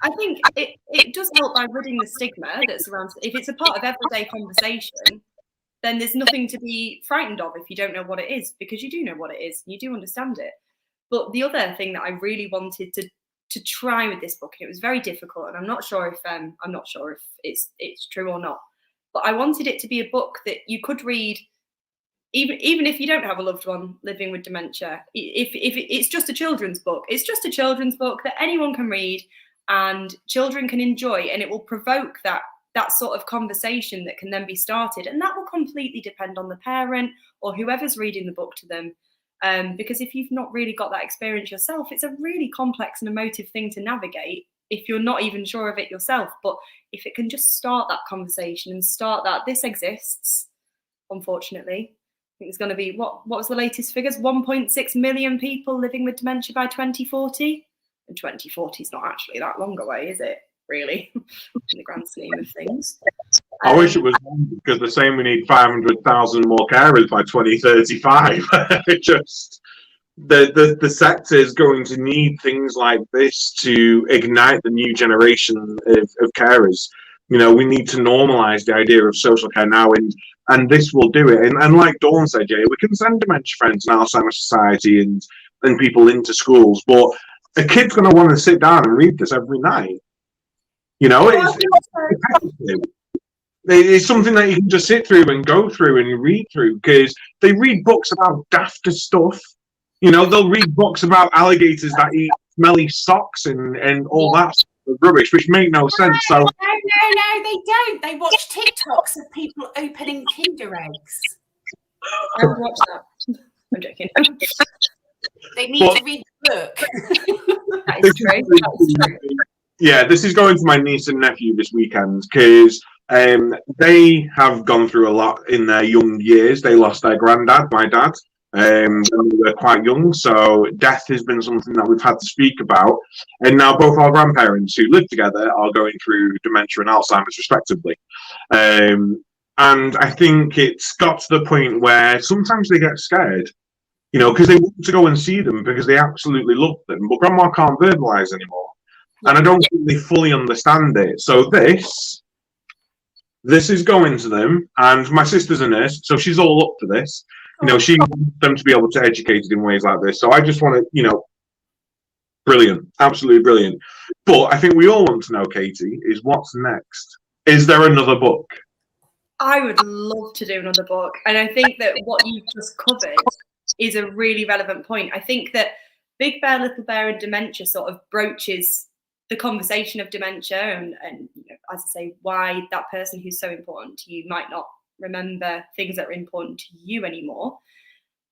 I think it does help by ridding the stigma that surrounds it. If it's a part of everyday conversation, then there's nothing to be frightened of if you don't know what it is, because you do know what it is, you do understand it. But the other thing that I really wanted to try with this book, and it was very difficult, and I'm not sure if it's true or not, but I wanted it to be a book that you could read even if you don't have a loved one living with dementia. If it's just a children's book, it's just a children's book that anyone can read and children can enjoy, and it will provoke that sort of conversation that can then be started, and that will completely depend on the parent or whoever's reading the book to them. Because if you've not really got that experience yourself, it's a really complex and emotive thing to navigate if you're not even sure of it yourself. But if it can just start that conversation and start that this exists, unfortunately, I think it's going to be, what was the latest figures? 1.6 million people living with dementia by 2040. And 2040 is not actually that long away, is it? Really, in the grand scheme of things. I wish it was longer, because they're saying we need 500,000 more carers by 2035. It just, the sector is going to need things like this to ignite the new generation of carers. You know, we need to normalise the idea of social care now, and this will do it. And like Dawn said, yeah, we can send dementia friends and Alzheimer's Society and people into schools, but a kid's going to want to sit down and read this every night. You know, it's something that you can just sit through and go through and read through, because they read books about dafter stuff. You know, they'll read books about alligators that eat smelly socks and all that sort of rubbish, which make no sense. So No, they don't. They watch TikToks of people opening Kinder eggs. I would watch that. I'm joking. They need to read the book. That is true. That is true. Yeah, this is going to my niece and nephew this weekend, because they have gone through a lot in their young years. They lost their granddad, my dad, when they were quite young. So death has been something that we've had to speak about. And now both our grandparents who live together are going through dementia and Alzheimer's respectively. And I think it's got to the point where sometimes they get scared, you know, because they want to go and see them because they absolutely love them. But grandma can't verbalise anymore. And I don't think they fully understand it. So this is going to them, and my sister's a nurse, so she's all up for this. You know, she wants them to be able to educate it in ways like this. So I just want to, you know, brilliant, absolutely brilliant. But I think we all want to know, Katie, is what's next? Is there another book? I would love to do another book. And I think that what you've just covered is a really relevant point. I think that Big Bear, Little Bear and Dementia sort of broaches the conversation of dementia, and you know, as I say, why that person who's so important to you might not remember things that are important to you anymore,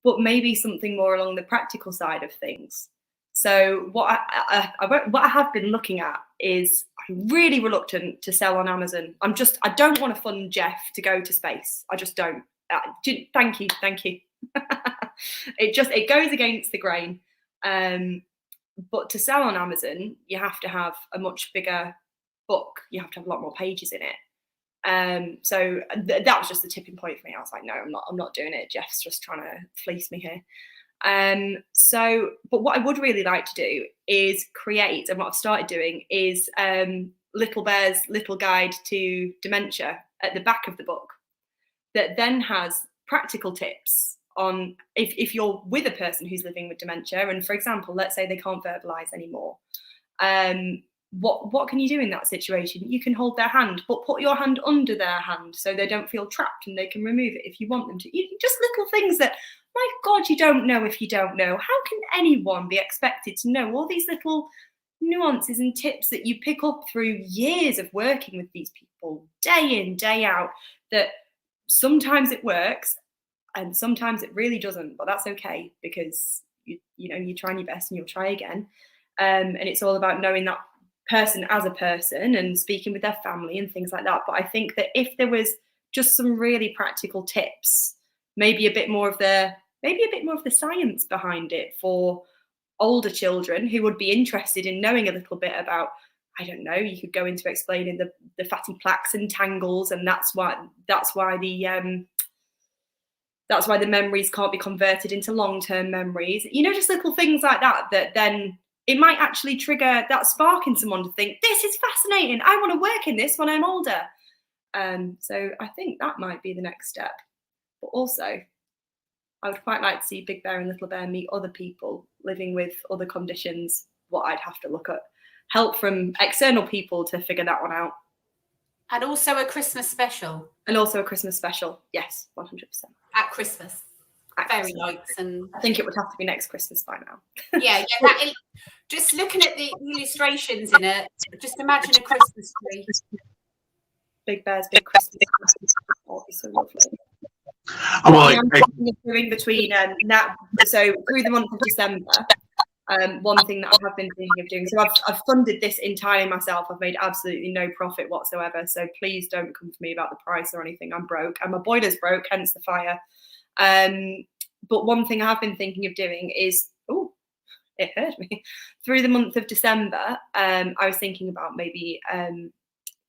but maybe something more along the practical side of things. So what I have been looking at is, I'm really reluctant to sell on Amazon. I don't want to fund Jeff to go to space. I just don't. Thank you. It goes against the grain. But to sell on Amazon, you have to have a much bigger book. You have to have a lot more pages in it. So that was just the tipping point for me. I was like, no, I'm not doing it. Jeff's just trying to fleece me here. But what I would really like to do is create, and what I've started doing is Little Bear's Little Guide to Dementia at the back of the book, that then has practical tips on if you're with a person who's living with dementia, and for example, let's say they can't verbalise anymore. What can you do in that situation? You can hold their hand, but put your hand under their hand so they don't feel trapped, and they can remove it if you want them to. Just little things that, my God, you don't know if you don't know. How can anyone be expected to know all these little nuances and tips that you pick up through years of working with these people, day in, day out, that sometimes it works and sometimes it really doesn't, but that's okay, because you're trying your best and you'll try again. And it's all about knowing that person as a person and speaking with their family and things like that. But I think that if there was just some really practical tips maybe a bit more of the science behind it for older children who would be interested in knowing a little bit about, I don't know, you could go into explaining the fatty plaques and tangles, and that's why the memories can't be converted into long-term memories. You know, just little things like that then it might actually trigger that spark in someone to think, this is fascinating, I want to work in this when I'm older. So I think that might be the next step. But also, I would quite like to see Big Bear and Little Bear meet other people living with other conditions. What I'd have to look at help from external people to figure that one out. And also a Christmas special. Yes, 100%. At Christmas. Fairy lights and... I think it would have to be next Christmas by now. Yeah. Just looking at the illustrations in it, just imagine a Christmas tree. Big Bear's big Christmas tree. Oh, it's so lovely. I'm doing between so through the month of December, one thing that I have been thinking of doing, so I've funded this entirely myself. I've made absolutely no profit whatsoever, so please don't come to me about the price or anything. I'm broke, and my boiler's broke, hence the fire. But one thing I have been thinking of doing is, it hurt me, through the month of December, I was thinking about maybe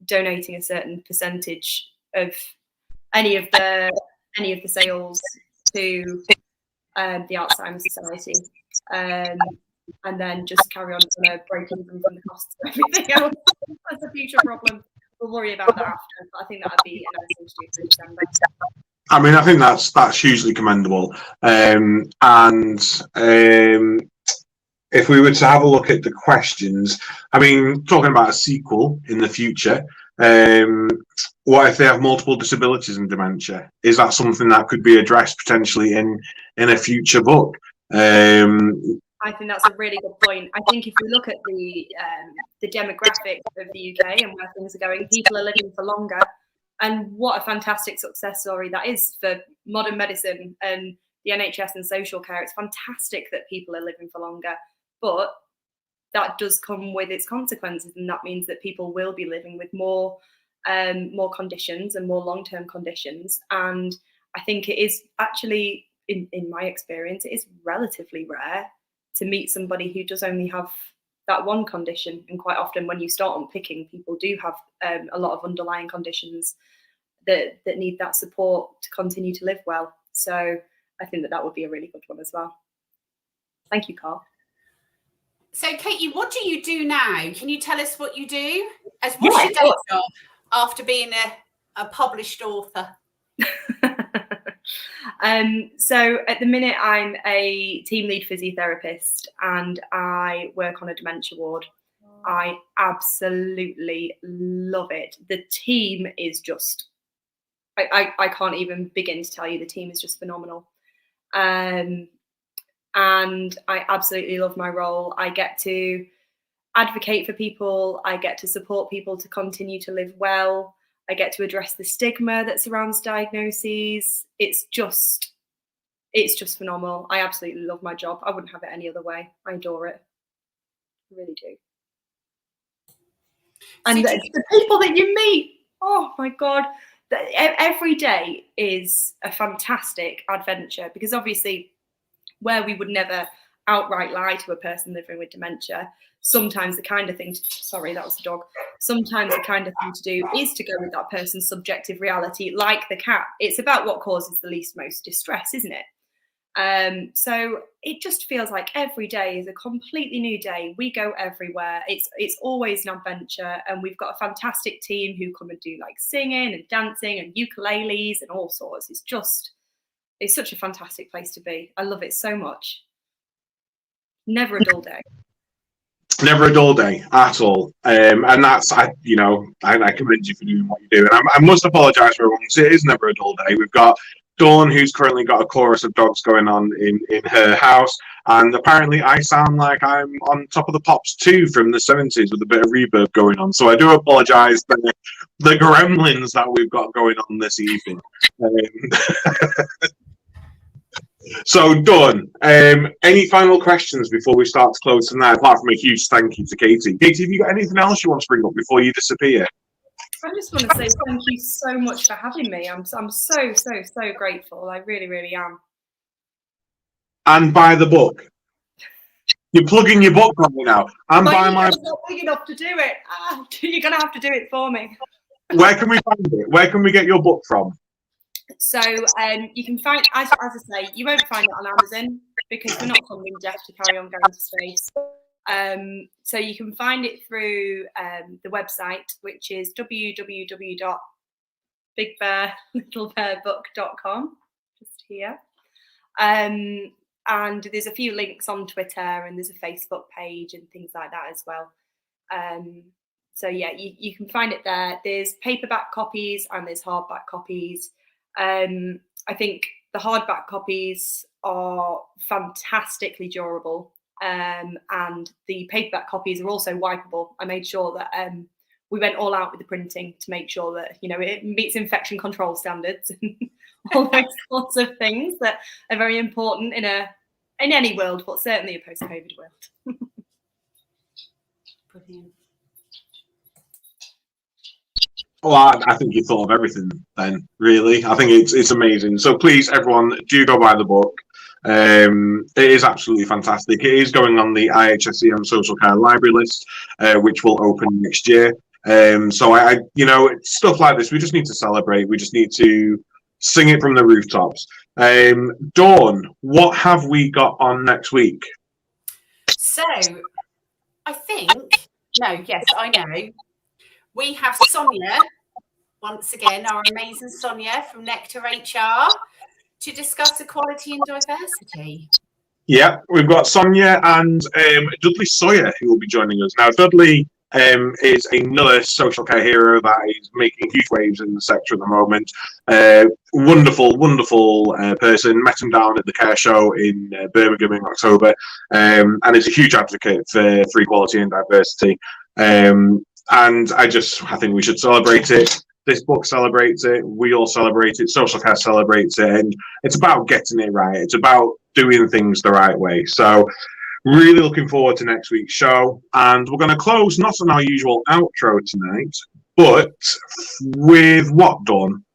donating a certain percentage of any of the sales to the Alzheimer's Society, and then just carry on to break even from the costs of everything else. That's a future problem. We'll worry about that after, but I think that would be a nice thing to do for December. I mean, I think that's hugely commendable. If we were to have a look at the questions, I mean, talking about a sequel in the future, what if they have multiple disabilities and dementia? Is that something that could be addressed potentially in a future book? I think that's a really good point. I think if we look at the demographic of the UK and where things are going, people are living for longer. And what a fantastic success story that is for modern medicine and the NHS and social care. It's fantastic that people are living for longer, but that does come with its consequences, and that means that people will be living with more conditions and more long-term conditions. And I think it is actually, in my experience, it is relatively rare to meet somebody who does only have that one condition. And quite often when you start unpicking, people do have a lot of underlying conditions that need that support to continue to live well. So I think that would be a really good one as well. Thank you, Carl. So Katie, what do you do now? Can you tell us what you do? What's your day job after being a published author? So at the minute I'm a team lead physiotherapist and I work on a dementia ward. I absolutely love it. The team is just, I can't even begin to tell you, the team is just phenomenal. And I absolutely love my role. I get to advocate for people. I get to support people to continue to live well. I get to address the stigma that surrounds diagnoses. It's just phenomenal. I absolutely love my job. I wouldn't have it any other way. I adore it. I really do. And the people that you meet, oh my God, every day is a fantastic adventure, because obviously where we would never outright lie to a person living with dementia, sometimes the kind of thing sometimes the kind of thing to do is to go with that person's subjective reality, like the cat. It's about what causes the least most distress, isn't it? So it just feels like every day is a completely new day. We go everywhere. It's always an adventure, and we've got a fantastic team who come and do like singing and dancing and ukuleles and all sorts. It's such a fantastic place to be. I love it so much. Never a dull day. Never a dull day at all. And that's, I commend you for doing what you do. And I must apologise for everyone. It is never a dull day. We've got Dawn, who's currently got a chorus of dogs going on in her house. And apparently I sound like I'm on Top of the Pops 2 from the 70s with a bit of reverb going on. So I do apologise for the gremlins that we've got going on this evening. So, Dawn, any final questions before we start to close tonight, apart from a huge thank you to Katie? Katie, have you got anything else you want to bring up before you disappear? I just want to say thank you so much for having me. I'm so grateful. I really, really am. And buy the book. You're plugging your book on me now. And buy my. I'm not big enough to do it. You're gonna have to do it for me. Where can we find it? Where can we get your book from? So you can find, as I say, you won't find it on Amazon because we're not funding Jeff to carry on going to space. So you can find it through the website, which is www.bigbearlittlebearbook.com, just here. And there's a few links on Twitter, and there's a Facebook page and things like that as well. So yeah, you can find it there. There's paperback copies and there's hardback copies. I think the hardback copies are fantastically durable, and the paperback copies are also wipeable. I made sure that we went all out with the printing to make sure that, you know, it meets infection control standards and all those sorts of things that are very important in any world, but certainly a post-COVID world. Brilliant. Well, I think you thought of everything then, really. I think it's amazing. So please, everyone, do go buy the book. It is absolutely fantastic. It is going on the IHSEM Social Care Library list, which will open next year. So I stuff like this, we just need to celebrate. We just need to sing it from the rooftops. Dawn, what have we got on next week? So I know. We have Sonia, once again, our amazing Sonia from Nectar HR, to discuss equality and diversity. Yeah, we've got Sonia and Dudley Sawyer who will be joining us. Now, Dudley is another social care hero that is making huge waves in the sector at the moment. Wonderful person. Met him down at the Care Show in Birmingham in October, and is a huge advocate for equality and diversity. And I think we should celebrate it. This book celebrates it. We all celebrate it. Social care celebrates it. And it's about getting it right. It's about doing things the right way. So really looking forward to next week's show. And we're going to close not on our usual outro tonight, but with what, Dawn?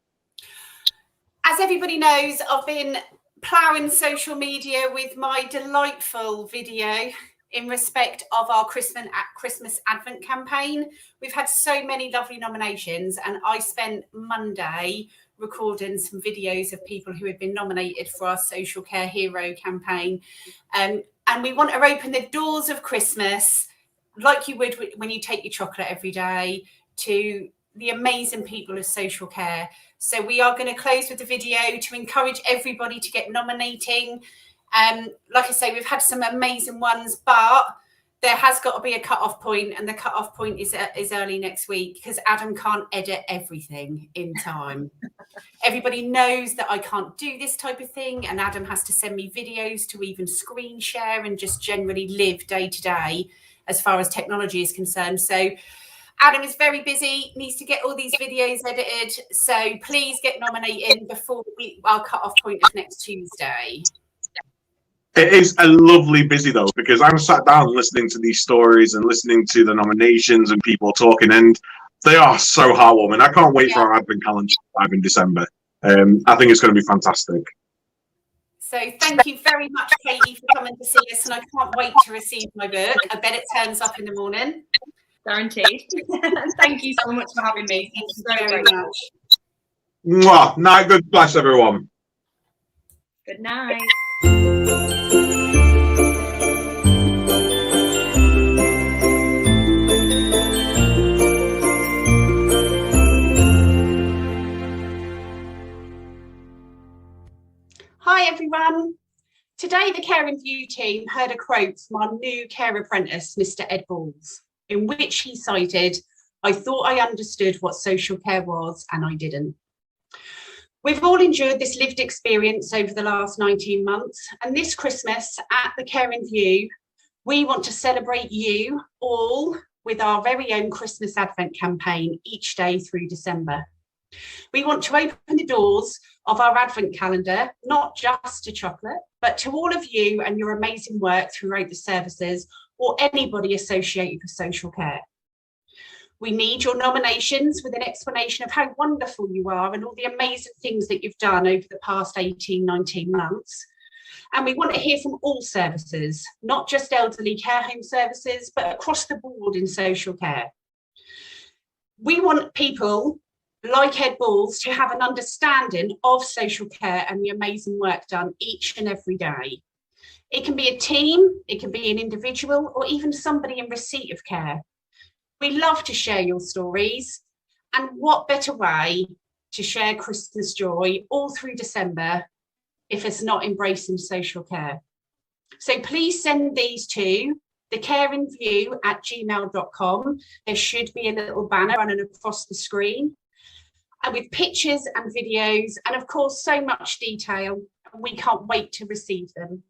As everybody knows, I've been ploughing social media with my delightful video in respect of our Christmas Advent campaign. We've had so many lovely nominations, and I spent Monday recording some videos of people who had been nominated for our Social Care Hero campaign. And we want to open the doors of Christmas, like you would when you take your chocolate every day, to the amazing people of social care. So we are going to close with the video to encourage everybody to get nominating. Like I say, we've had some amazing ones, but there has got to be a cut-off point, and the cut-off point is early next week because Adam can't edit everything in time. Everybody knows that I can't do this type of thing, and Adam has to send me videos to even screen share and just generally live day to day as far as technology is concerned. So Adam is very busy, needs to get all these videos edited. So please get nominating before our cut-off point of next Tuesday. It is a lovely busy though, because I'm sat down listening to these stories and listening to the nominations and people talking, and they are so heartwarming. I can't wait for our Advent calendar live in December. I think it's going to be fantastic. So thank you very much, Katie, for coming to see us, and I can't wait to receive my book. I bet it turns up in the morning. Guaranteed. Thank you so much for having me. Thank you very much. Mwah. Night, good bless everyone. Good night. Hi everyone. Today the Care and View team heard a quote from our new care apprentice, Mr. Ed Balls, in which he cited, "I thought I understood what social care was and I didn't." We've all endured this lived experience over the last 19 months, and this Christmas at the Care and View, we want to celebrate you all with our very own Christmas Advent campaign each day through December. We want to open the doors of our Advent calendar, not just to chocolate, but to all of you and your amazing work throughout the services or anybody associated with social care. We need your nominations with an explanation of how wonderful you are and all the amazing things that you've done over the past 18, 19 months. And we want to hear from all services, not just elderly care home services, but across the board in social care. We want people like Ed Balls to have an understanding of social care and the amazing work done each and every day. It can be a team, it can be an individual, or even somebody in receipt of care. We love to share your stories, and what better way to share Christmas joy all through December if it's not embracing social care. So please send these to thecareinview@gmail.com. There should be a little banner running across the screen, and with pictures and videos, and of course so much detail, and we can't wait to receive them.